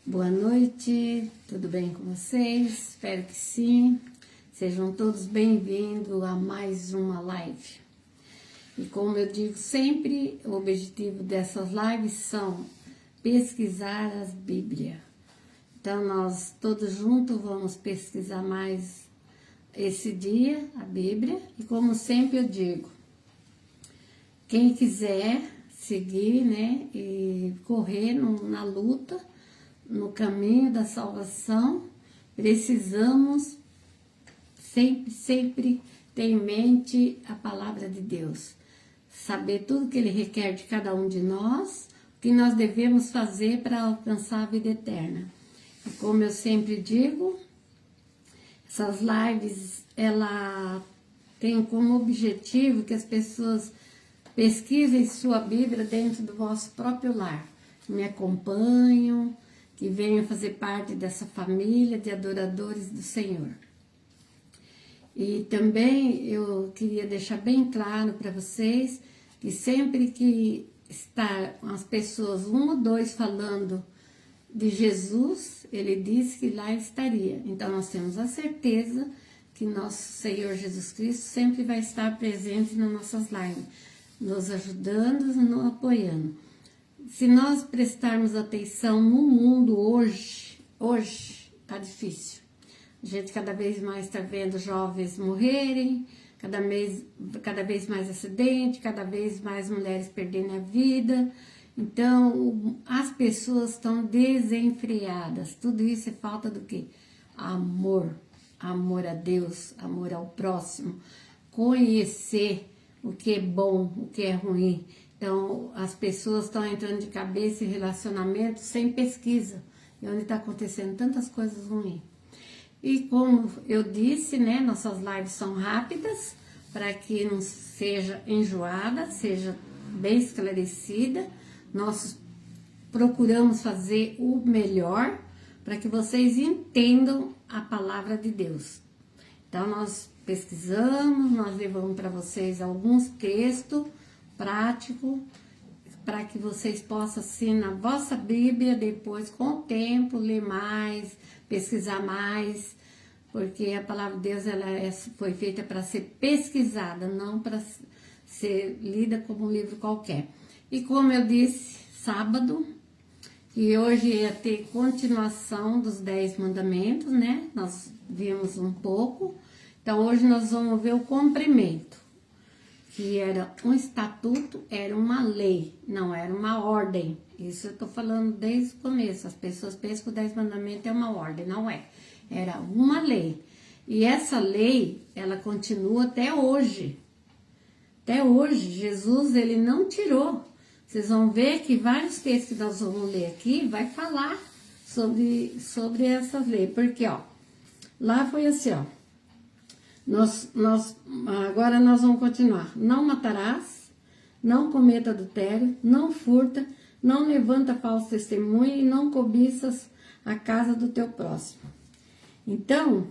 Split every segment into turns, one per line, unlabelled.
Boa noite, tudo bem com vocês? Espero que sim. Sejam todos bem-vindos a mais uma live. E como eu digo sempre, o objetivo dessas lives são pesquisar as Bíblias. Então nós todos juntos vamos pesquisar mais esse dia, a Bíblia. E como sempre eu digo, quem quiser seguir, né, e correr na luta, no caminho da salvação, precisamos sempre ter em mente a palavra de Deus. Saber tudo que Ele requer de cada um de nós, o que nós devemos fazer para alcançar a vida eterna. E como eu sempre digo, essas lives, ela tem como objetivo que as pessoas pesquisem sua Bíblia dentro do vosso próprio lar. Me acompanham, que venham fazer parte dessa família de adoradores do Senhor. E também eu queria deixar bem claro para vocês que sempre que está as pessoas, um ou dois, falando de Jesus, ele disse que lá estaria. Então nós temos a certeza que nosso Senhor Jesus Cristo sempre vai estar presente nas nossas lives, nos ajudando, nos apoiando. Se nós prestarmos atenção no mundo hoje tá difícil. A gente cada vez mais está vendo jovens morrerem, cada vez mais acidente, cada vez mais mulheres perdendo a vida. Então, as pessoas estão desenfreadas. Tudo isso é falta do quê? Amor. Amor a Deus, amor ao próximo. Conhecer o que é bom, o que é ruim. Então, as pessoas estão entrando de cabeça em relacionamento sem pesquisa. E onde está acontecendo tantas coisas ruins. E como eu disse, né, nossas lives são rápidas, para que não seja enjoada, seja bem esclarecida. Nós procuramos fazer o melhor para que vocês entendam a palavra de Deus. Então, nós pesquisamos, nós levamos para vocês alguns textos práticos, para que vocês possam, assim, na vossa Bíblia, depois, com o tempo, ler mais, pesquisar mais, porque a palavra de Deus foi feita para ser pesquisada, não para ser lida como um livro qualquer. E como eu disse, sábado, e hoje ia ter continuação dos 10 mandamentos, né? Nós vimos um pouco. Então, hoje nós vamos ver o cumprimento, que era um estatuto, era uma lei, não era uma ordem. Isso eu estou falando desde o começo. As pessoas pensam que o 10 mandamentos é uma ordem, não é. Era uma lei. E essa lei, ela continua até hoje. Até hoje, Jesus, ele não tirou. Vocês vão ver que vários textos que nós vamos ler aqui vai falar sobre essas leis. Porque, ó, lá foi assim, ó. Agora nós vamos continuar. Não matarás, não cometa adultério, não furta, não levanta falso testemunho e não cobiças a casa do teu próximo. Então,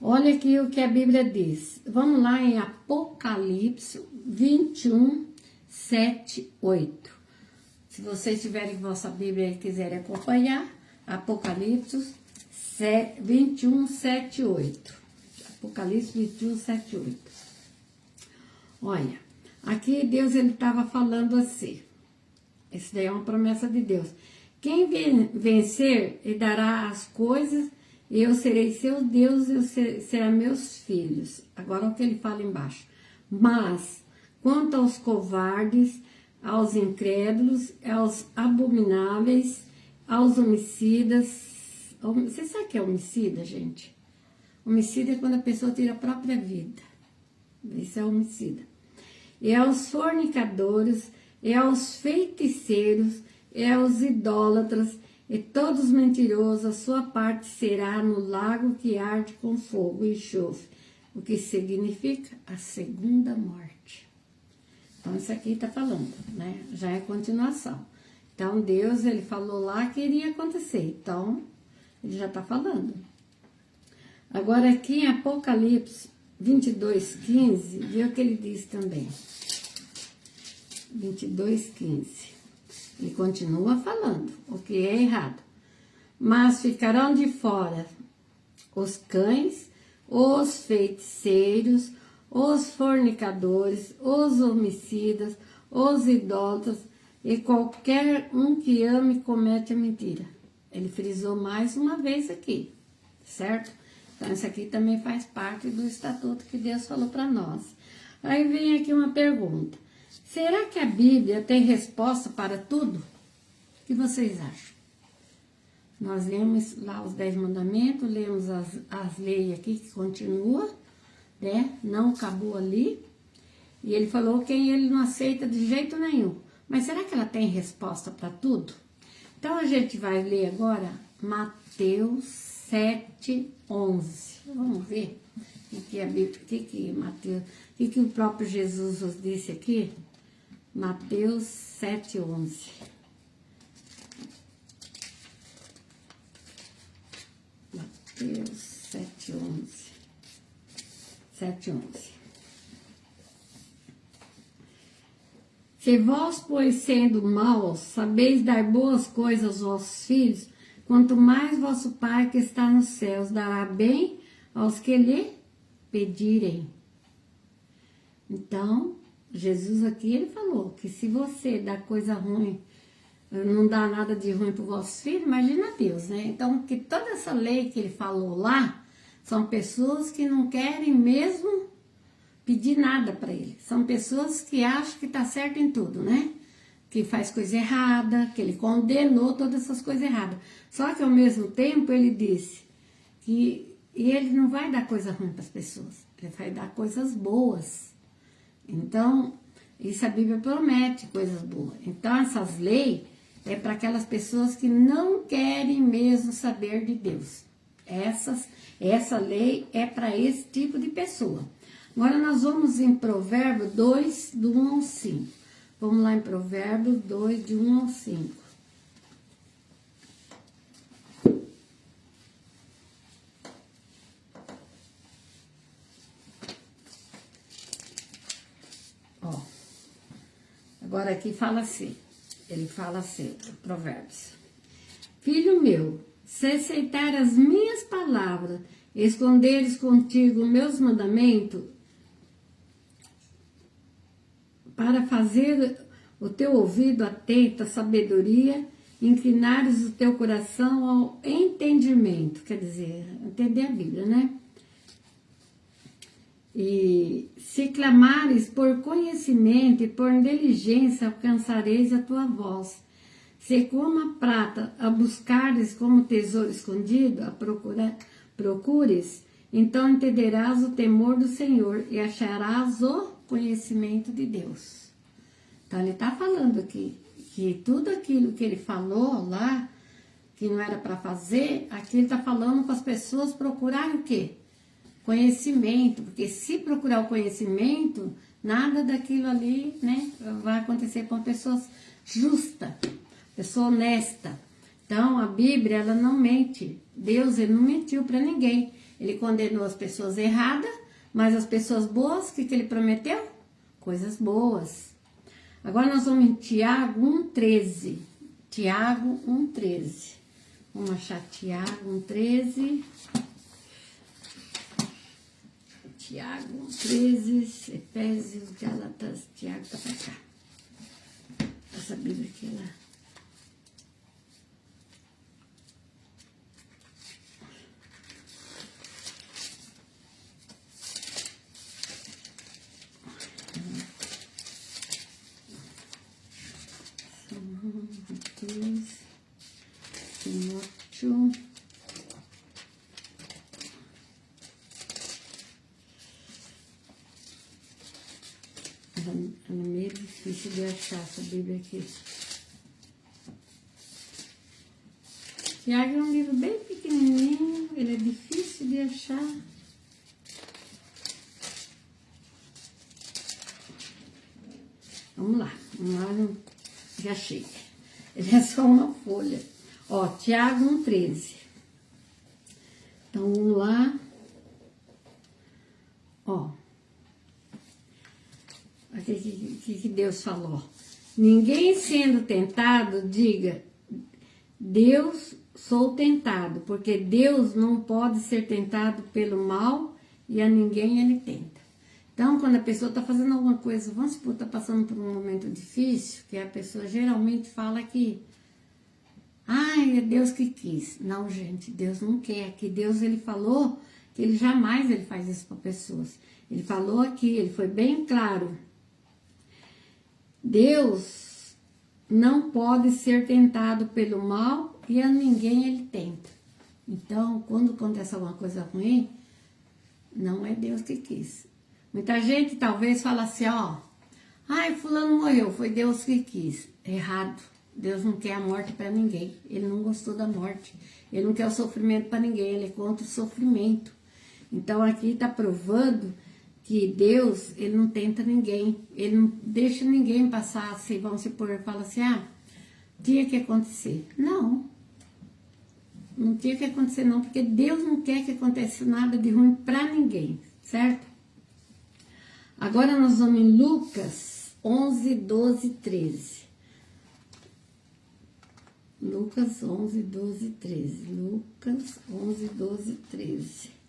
olha aqui o que a Bíblia diz. Vamos lá em Apocalipse 21, 7, 8. Se vocês tiverem vossa Bíblia e quiserem acompanhar, Apocalipse 21, 7, 8. Apocalipse 21, 7, 8. Olha, aqui Deus ele estava falando assim. Isso daí é uma promessa de Deus. Quem vencer, ele dará as coisas, e eu serei seu Deus, e serão meus filhos. Agora o que ele fala embaixo. Mas, quanto aos covardes, aos incrédulos, aos abomináveis, aos homicidas. Você sabe o que é homicida, gente? Homicida é quando a pessoa tira a própria vida. Isso é homicida. E aos fornicadores, e aos feiticeiros, e aos idólatras, e todos mentirosos, a sua parte será no lago que arde com fogo e enxofre. O que significa a segunda morte. Então, isso aqui está falando, né? Já é continuação. Então, Deus, ele falou lá que iria acontecer. Então, ele já está falando. Agora, aqui em Apocalipse 22, 15, vê o que ele diz também. 22, 15. Ele continua falando o que é errado. mas ficarão de fora os cães, os feiticeiros, os fornicadores, os homicidas, os idólatras e qualquer um que ame e comete a mentira. Ele frisou mais uma vez aqui, certo? Então, isso aqui também faz parte do estatuto que Deus falou para nós. Aí vem aqui uma pergunta. Será que a Bíblia tem resposta para tudo? O que vocês acham? Nós lemos lá os 10 mandamentos, lemos as leis aqui que continua, né? Não acabou ali. E ele falou que ele não aceita de jeito nenhum. Mas será que ela tem resposta para tudo? Então a gente vai ler agora Mateus 7:11. Vamos ver o que a Bíblia, Mateus, o que o próprio Jesus nos disse aqui? Mateus 7:11. Mateus 7:11. 7:11. Se vós, pois, sendo maus, sabeis dar boas coisas aos vossos filhos, quanto mais vosso Pai que está nos céus dará bem aos que lhe pedirem. Então, Jesus aqui, ele falou que se você dá coisa ruim, não dá nada de ruim para os vossos filhos, imagina Deus, né? Então, que toda essa lei que ele falou lá, são pessoas que não querem mesmo pedir nada para ele. São pessoas que acham que tá certo em tudo, né? Que faz coisa errada, que ele condenou todas essas coisas erradas. Só que ao mesmo tempo ele disse que ele não vai dar coisa ruim para as pessoas, ele vai dar coisas boas. Então, isso a Bíblia promete, coisas boas. Então, essas leis é para aquelas pessoas que não querem mesmo saber de Deus. Essa lei é para esse tipo de pessoa. Agora nós vamos em Provérbios 2, do 1 ao 5. Vamos lá em Provérbios 2, de 1 ao 5. Ó, agora aqui fala assim, ele fala assim, Provérbios. Filho meu, se aceitar as minhas palavras, esconderes contigo meus mandamentos, para fazer o teu ouvido atento à sabedoria, inclinares o teu coração ao entendimento, quer dizer, entender a Bíblia, né? E se clamares por conhecimento e por inteligência, alcançareis a tua voz. Se como a prata a buscares como tesouro escondido, a procures, então entenderás o temor do Senhor e acharás o conhecimento de Deus. Então ele está falando aqui que tudo aquilo que ele falou lá, que não era para fazer, aqui ele está falando para as pessoas procurarem o quê? Conhecimento, porque se procurar o conhecimento, nada daquilo ali, né, vai acontecer com pessoas justas, pessoa honesta. Então a Bíblia, ela não mente. Deus, ele não mentiu para ninguém. Ele condenou as pessoas erradas, mas as pessoas boas, o que ele prometeu? Coisas boas. Agora nós vamos em Tiago 1,13. Tiago 1,13. Vamos achar Tiago 1,13. Tiago 1,13. Efésios, Gálatas, Tiago tá pra cá. Essa Bíblia aqui lá. Timóteo. É meio difícil de achar essa Bíblia aqui. Tiago é um livro bem pequenininho, ele é difícil de achar. Vamos lá, já achei. Ele é só uma folha. Ó, Tiago 1,13. Então, vamos lá. Ó. O que Deus falou? Ninguém sendo tentado, diga, Deus sou tentado, porque Deus não pode ser tentado pelo mal e a ninguém ele tenta. Então, quando a pessoa está fazendo alguma coisa, vamos supor, está passando por um momento difícil, que a pessoa geralmente fala que, ai, é Deus que quis. Não, gente, Deus não quer. Que Deus, ele falou que ele jamais ele faz isso para pessoas. Ele falou aqui, ele foi bem claro. Deus não pode ser tentado pelo mal e a ninguém ele tenta. Então, quando acontece alguma coisa ruim, não é Deus que quis. Muita gente talvez fala assim, ó, ai, fulano morreu, foi Deus que quis. Errado. Deus não quer a morte para ninguém. Ele não gostou da morte. Ele não quer o sofrimento para ninguém. Ele é contra o sofrimento. Então, aqui está provando que Deus, ele não tenta ninguém. Ele não deixa ninguém passar assim, vamos supor, fala assim, ah, tinha que acontecer. Não. Não tinha que acontecer não, porque Deus não quer que aconteça nada de ruim para ninguém, certo? Agora nós vamos em Lucas 11, 12, 13. Lucas 11, 12, 13. Lucas 11, 12, 13.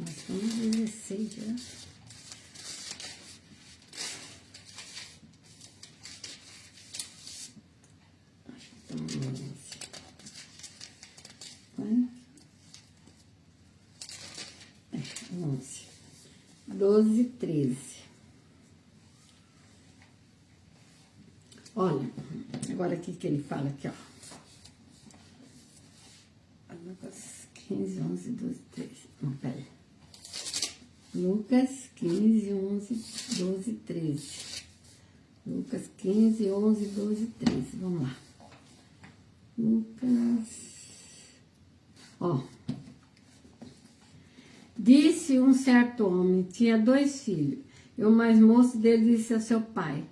Nós estamos 16 já. Acho que estamos 11. 11. 12, 13. Olha, agora aqui que ele fala aqui, ó. Lucas 15, 11, 12, 13. Não, peraí. Lucas 15, 11, 12, 13. Lucas 15, 11, 12, 13. Vamos lá. Lucas. Ó. Disse um certo homem, tinha 2 filhos, e o mais moço dele disse a seu pai,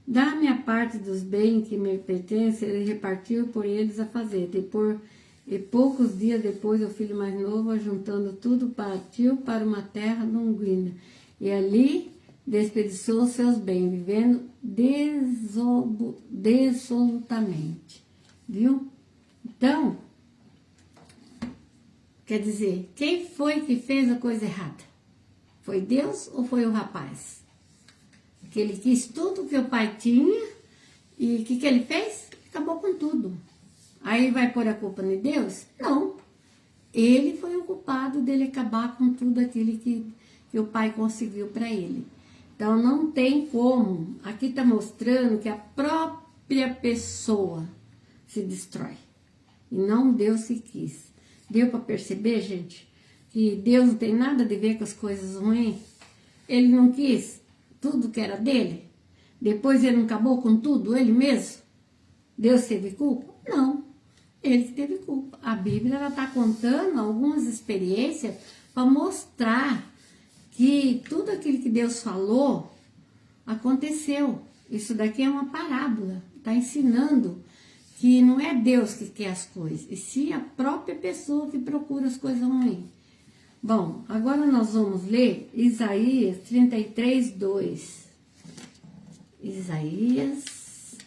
dá-me a parte dos bens que me pertencem. Ele repartiu por eles a fazer. E poucos dias depois, o filho mais novo, juntando tudo, partiu para uma terra longínqua, e ali desperdiçou seus bens, vivendo dissolutamente. Viu? Então, quer dizer, quem foi que fez a coisa errada? Foi Deus ou foi o rapaz? Que ele quis tudo que o pai tinha e o que ele fez? Acabou com tudo. Aí vai pôr a culpa em Deus? Não. Ele foi o culpado dele acabar com tudo aquilo que o pai conseguiu para ele. Então não tem como. Aqui está mostrando que a própria pessoa se destrói. E não Deus que quis. Deu para perceber, gente, que Deus não tem nada a ver com as coisas ruins? Ele não quis tudo que era dele? Depois ele não acabou com tudo, ele mesmo? Deus teve culpa? Não, ele teve culpa. A Bíblia está contando algumas experiências para mostrar que tudo aquilo que Deus falou aconteceu. Isso daqui é uma parábola, está ensinando que não é Deus que quer as coisas, e sim a própria pessoa que procura as coisas ruins. Bom, agora nós vamos ler Isaías 33, 2. Isaías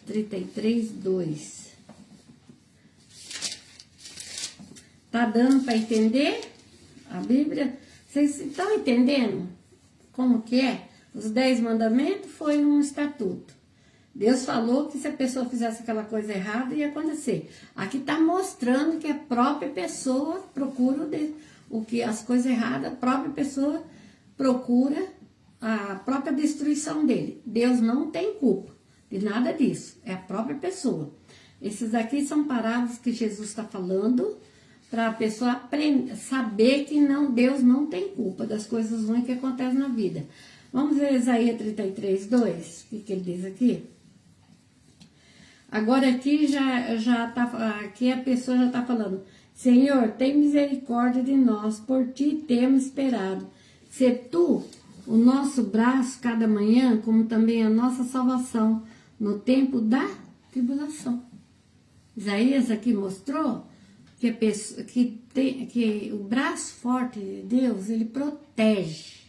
33, 2. Tá dando para entender a Bíblia? Vocês estão entendendo como que é? Os 10 mandamentos foi um estatuto. Deus falou que se a pessoa fizesse aquela coisa errada, ia acontecer. Aqui está mostrando que a própria pessoa procura o que as coisas erradas, a própria pessoa procura a própria destruição dele. Deus não tem culpa de nada disso, é a própria pessoa. Esses aqui são parábolas que Jesus está falando para a pessoa aprender, saber que não, Deus não tem culpa das coisas ruins que acontecem na vida. Vamos ver Isaías 33, 2, o que ele diz aqui? Agora aqui aqui a pessoa já está falando, Senhor, tem misericórdia de nós, por ti temos esperado. Se tu, o nosso braço cada manhã, como também a nossa salvação, no tempo da tribulação. Isaías aqui mostrou que o braço forte de Deus, ele protege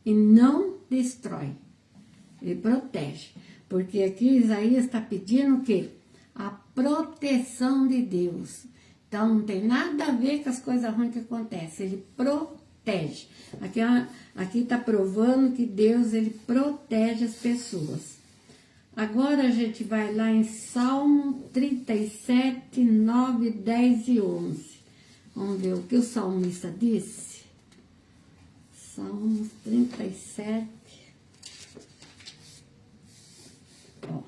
e não destrói. Ele protege. Porque aqui Isaías está pedindo o quê? A proteção de Deus. Então não tem nada a ver com as coisas ruins que acontecem. Ele protege. Aqui está provando que Deus, ele protege as pessoas. Agora a gente vai lá em Salmo 37, 9, 10 e 11. Vamos ver o que o salmista disse. Salmos 37. Ó,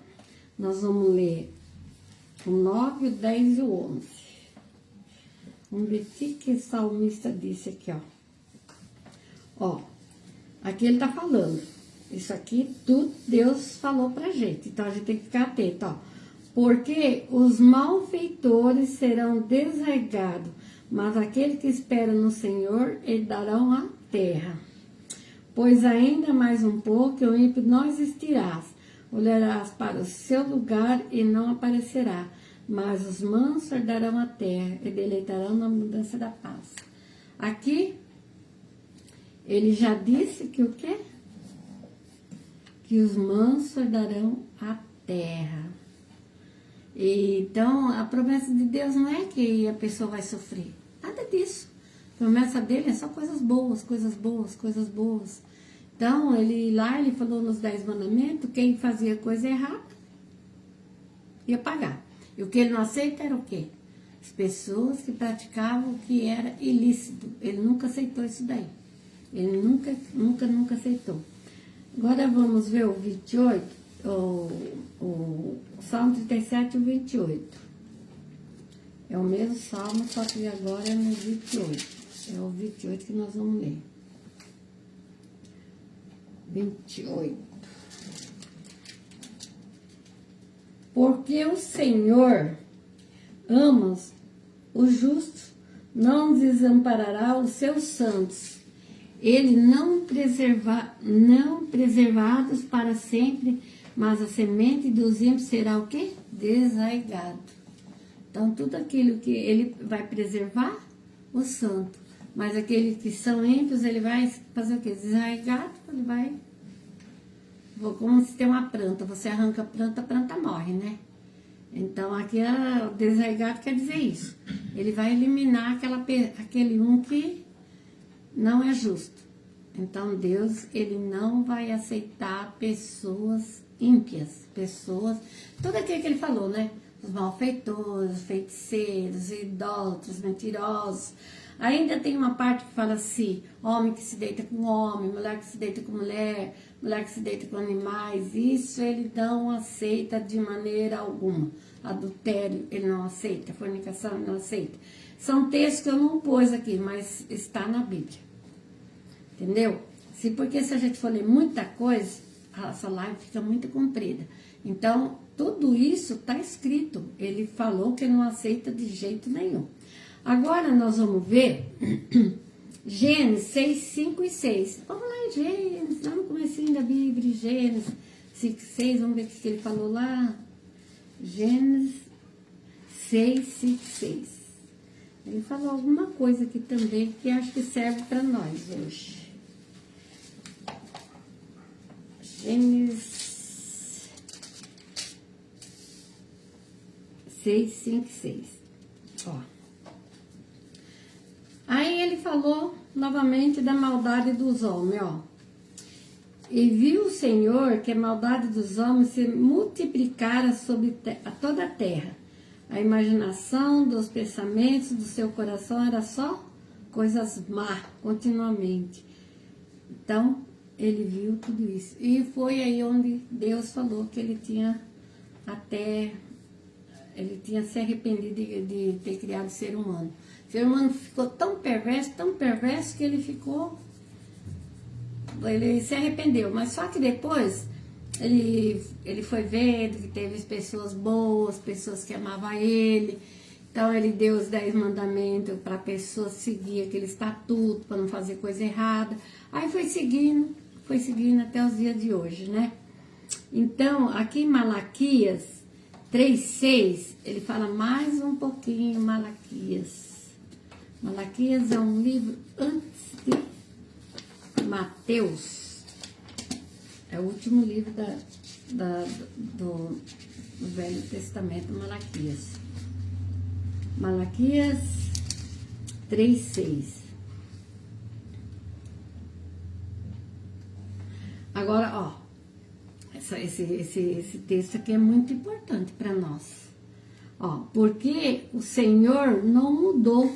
nós vamos ler o 9, o 10 e o 11. Vamos ver o que o salmista disse aqui, ó. Ó, aqui ele tá falando. Isso aqui tudo Deus falou pra gente. Então a gente tem que ficar atento, ó. Porque os malfeitores serão desregados, mas aquele que espera no Senhor, herdarão a terra. Pois ainda mais um pouco, o ímpio não existirás. Olharás para o seu lugar e não aparecerá. Mas os mansos herdarão a terra e deleitarão na mudança da paz. Aqui, ele já disse que o quê? Que os mansos herdarão a terra. Então, a promessa de Deus não é que a pessoa vai sofrer. Nada disso. A promessa dele é só coisas boas, coisas boas, coisas boas. Então, ele falou nos 10 mandamentos, quem fazia coisa errada ia pagar. E o que ele não aceita era o quê? As pessoas que praticavam o que era ilícito. Ele nunca aceitou isso daí. Ele nunca aceitou. Agora vamos ver o 28, o Salmo 37 e o 28. É o mesmo Salmo, só que agora é no 28. É o 28 que nós vamos ler. 28. Porque o Senhor ama os justos, não desamparará os seus santos. Ele não preservados para sempre, mas a semente dos ímpios será o quê? Desarraigado. Então, tudo aquilo que ele vai preservar, o santo. Mas aqueles que são ímpios, ele vai fazer o quê? Desarraigado, ele vai... Como se tem uma planta, você arranca a planta morre, né? Então, aqui o desarraigado quer dizer isso. Ele vai eliminar aquele que não é justo. Então, Deus, ele não vai aceitar pessoas ímpias, tudo aquilo que ele falou, né? Os malfeitores, os feiticeiros, idólatras, mentirosos. Ainda tem uma parte que fala assim, homem que se deita com homem, mulher que se deita com mulher, mulher que se deita com animais. Isso ele não aceita de maneira alguma. Adultério, ele não aceita. Fornicação, ele não aceita. São textos que eu não pus aqui, mas está na Bíblia. Entendeu? Porque se a gente for ler muita coisa, essa live fica muito comprida. Então, tudo isso está escrito. Ele falou que ele não aceita de jeito nenhum. Agora nós vamos ver Gênesis 6, 5 e 6. Vamos lá em Gênesis, lá no comecinho da Bíblia, Gênesis 5, 6, vamos ver o que ele falou lá. Gênesis 6, 5, 6. Ele falou alguma coisa aqui também que acho que serve para nós hoje. Gênesis 6, 5 e 6. Ó. Aí ele falou novamente da maldade dos homens, ó. E viu o Senhor que a maldade dos homens se multiplicara sobre toda a terra. A imaginação dos pensamentos do seu coração era só coisas más, continuamente. Então, ele viu tudo isso. E foi aí onde Deus falou que ele tinha se arrependido de ter criado o ser humano. O ser humano ficou tão perverso que ele se arrependeu. Mas só que depois ele foi vendo que teve pessoas boas, pessoas que amavam ele. Então ele deu os 10 mandamentos para a pessoa seguir aquele estatuto, para não fazer coisa errada. Aí foi seguindo até os dias de hoje, né? Então, aqui em Malaquias 3:6, ele fala mais um pouquinho Malaquias. Malaquias é um livro antes de Mateus. É o último livro do Velho Testamento, Malaquias. Malaquias 3:6. Agora, ó, esse texto aqui é muito importante para nós. Ó, porque o Senhor não mudou.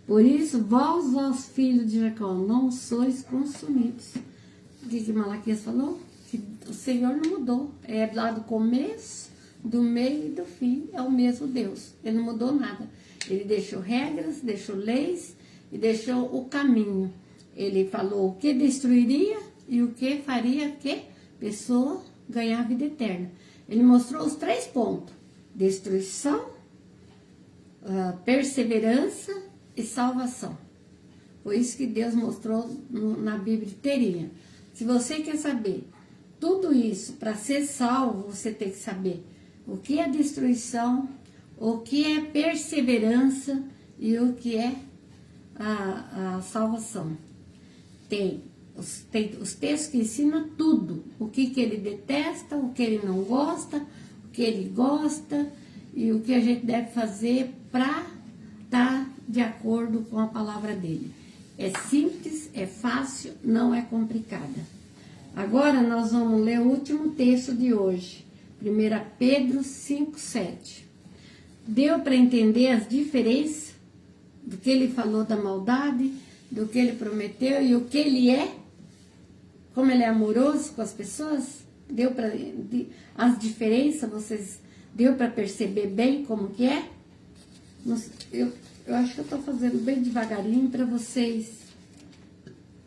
Por isso, vós filhos de Jacó, não sois consumidos. O que Malaquias falou? Que o Senhor não mudou. É lá do começo, do meio e do fim. É o mesmo Deus. Ele não mudou nada. Ele deixou regras, deixou leis e deixou o caminho. Ele falou o que destruiria e o que faria que pessoa ganhar a vida eterna. Ele mostrou os 3 pontos: destruição, perseverança e salvação. Foi isso que Deus mostrou na Bíblia inteirinha. Se você quer saber tudo isso, para ser salvo, você tem que saber o que é destruição, o que é perseverança e o que é a salvação. Tem os textos que ensinam tudo, o que ele detesta, o que ele não gosta, o que ele gosta e o que a gente deve fazer para estar de acordo com a palavra dele. É simples, é fácil, não é complicada. Agora nós vamos ler o último texto de hoje, 1 Pedro 5:7. Deu para entender as diferenças do que ele falou da maldade, do que ele prometeu e o que ele é? Como ele é amoroso com as pessoas? Deu para as diferenças, vocês deu para perceber bem como que é? Eu acho que eu estou fazendo bem devagarinho para vocês.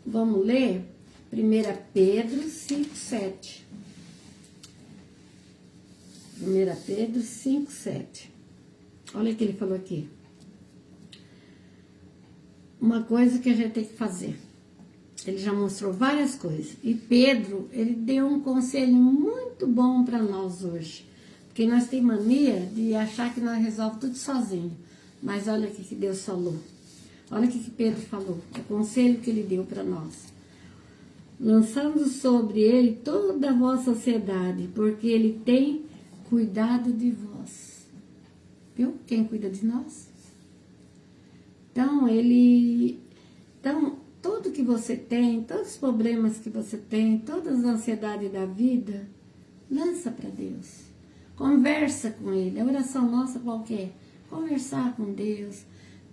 Vamos ler 1 Pedro 5:7. 1 Pedro 5:7. Olha o que ele falou aqui. Uma coisa que a gente tem que fazer. Ele já mostrou várias coisas. E Pedro, ele deu um conselho muito bom para nós hoje. Porque nós temos mania de achar que nós resolvemos tudo sozinho. Mas olha o que Deus falou. Olha o que Pedro falou. O conselho que ele deu para nós. Lançando sobre ele toda a vossa ansiedade, porque ele tem cuidado de vós. Viu? Quem cuida de nós? Então, tudo que você tem, todos os problemas que você tem, todas as ansiedades da vida, lança para Deus. Conversa com Ele. A oração nossa qual que é? Conversar com Deus,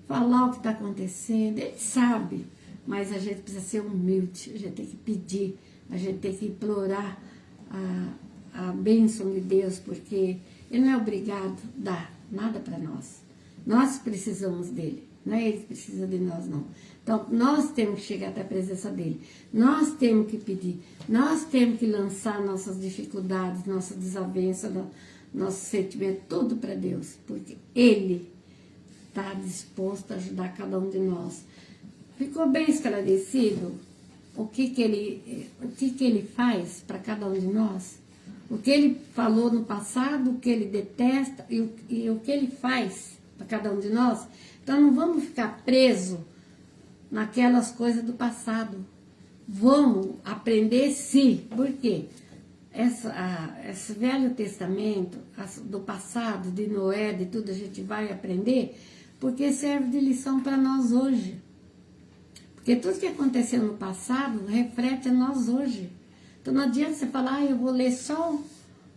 falar o que está acontecendo. Ele sabe, mas a gente precisa ser humilde, a gente tem que pedir, a gente tem que implorar a bênção de Deus, porque Ele não é obrigado a dar nada para nós. Nós precisamos dele, não é Ele que precisa de nós, não. Então, nós temos que chegar até a presença dele, nós temos que pedir, nós temos que lançar nossas dificuldades, nossas desavenças, nosso sentimento, tudo para Deus, porque Ele está disposto a ajudar cada um de nós. Ficou bem esclarecido o que ele faz para cada um de nós? O que ele falou no passado, o que ele detesta e o que ele faz para cada um de nós? Então não vamos ficar presos naquelas coisas do passado. Vamos aprender sim. Por quê? Esse Velho Testamento, do passado, de Noé, de tudo, a gente vai aprender, porque serve de lição para nós hoje. Porque tudo que aconteceu no passado reflete a nós hoje. Então não adianta você falar, eu vou ler só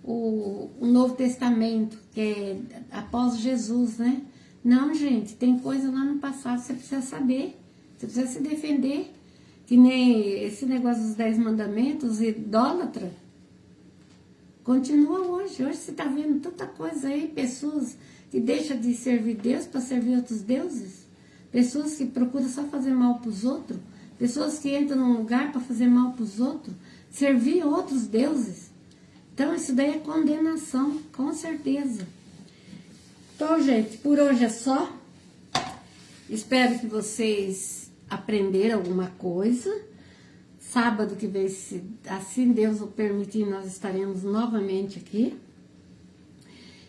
o Novo Testamento, que é após Jesus, né? Não, gente, tem coisa lá no passado que você precisa saber, você precisa se defender. Que nem esse negócio dos 10 mandamentos, idólatra, continua hoje. Hoje você está vendo tanta coisa aí, pessoas que deixam de servir Deus para servir outros deuses. Pessoas que procuram só fazer mal para os outros. Pessoas que entram num lugar para fazer mal para os outros. Servir outros deuses. Então, isso daí é condenação, com certeza. Então, gente, por hoje é só. Espero que vocês aprenderam alguma coisa. Sábado que vem, se assim Deus o permitir, nós estaremos novamente aqui.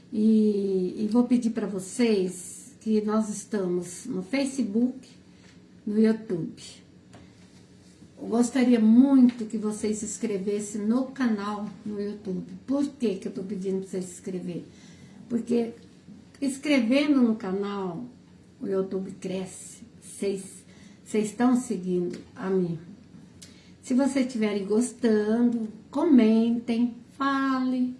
E vou pedir para vocês que nós estamos no Facebook, no YouTube. eu gostaria muito que vocês se inscrevessem no canal no YouTube. Por que eu estou pedindo para vocês se inscrever? Porque escrevendo no canal, o YouTube cresce. Vocês estão seguindo a mim. Se vocês estiverem gostando, comentem, fale,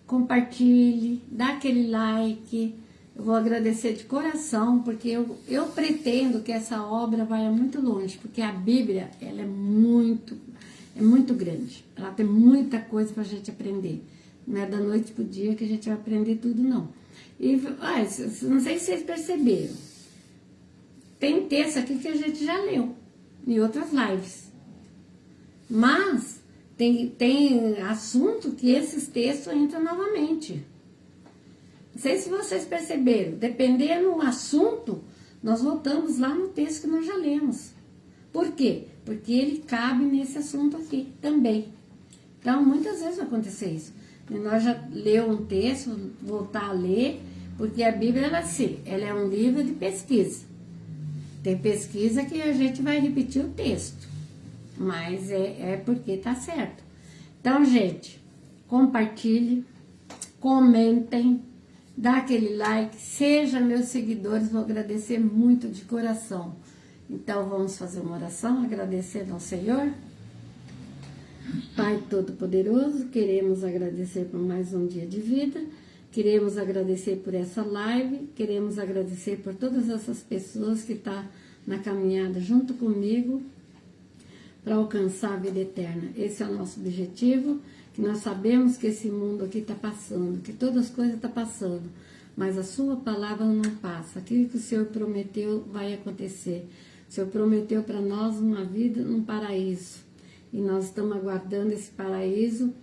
compartilhe, dá aquele like. Eu vou agradecer de coração, porque eu pretendo que essa obra vá muito longe, porque a Bíblia, ela é muito grande. Ela tem muita coisa para a gente aprender. Não é da noite pro dia que a gente vai aprender tudo, não. E não sei se vocês perceberam. Tem texto aqui que a gente já leu em outras lives. Mas tem assunto que esses textos entram novamente. Não sei se vocês perceberam. Dependendo do assunto, nós voltamos lá no texto que nós já lemos. Por quê? Porque ele cabe nesse assunto aqui também. Então, muitas vezes vai acontecer isso. E nós já leu um texto, voltar a ler, porque a Bíblia ela é um livro de pesquisa. Tem pesquisa que a gente vai repetir o texto, mas é porque tá certo. Então, gente, compartilhe, comentem, dá aquele like, seja meus seguidores, vou agradecer muito de coração. Então, vamos fazer uma oração, agradecendo ao Senhor. Pai Todo-Poderoso, queremos agradecer por mais um dia de vida, queremos agradecer por essa live, queremos agradecer por todas essas pessoas que estão na caminhada junto comigo para alcançar a vida eterna. Esse é o nosso objetivo, que nós sabemos que esse mundo aqui está passando, que todas as coisas estão passando, mas a sua palavra não passa. Aquilo que o Senhor prometeu vai acontecer. O Senhor prometeu para nós uma vida num paraíso. E nós estamos aguardando esse paraíso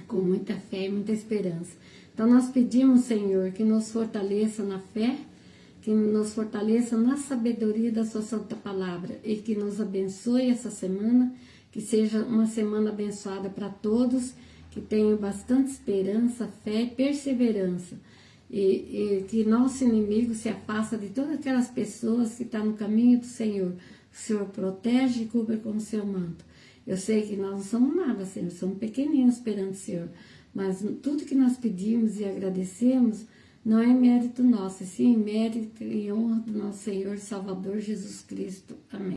com muita fé e muita esperança. Então nós pedimos, Senhor, que nos fortaleça na fé, que nos fortaleça na sabedoria da sua santa palavra e que nos abençoe essa semana, que seja uma semana abençoada para todos, que tenham bastante esperança, fé e perseverança. E que nosso inimigo se afasta de todas aquelas pessoas que estão no caminho do Senhor. O Senhor protege e cubra com o seu manto. Eu sei que nós não somos nada, Senhor, somos pequeninos perante o Senhor, mas tudo que nós pedimos e agradecemos não é mérito nosso, sim mérito e honra do nosso Senhor e Salvador Jesus Cristo. Amém.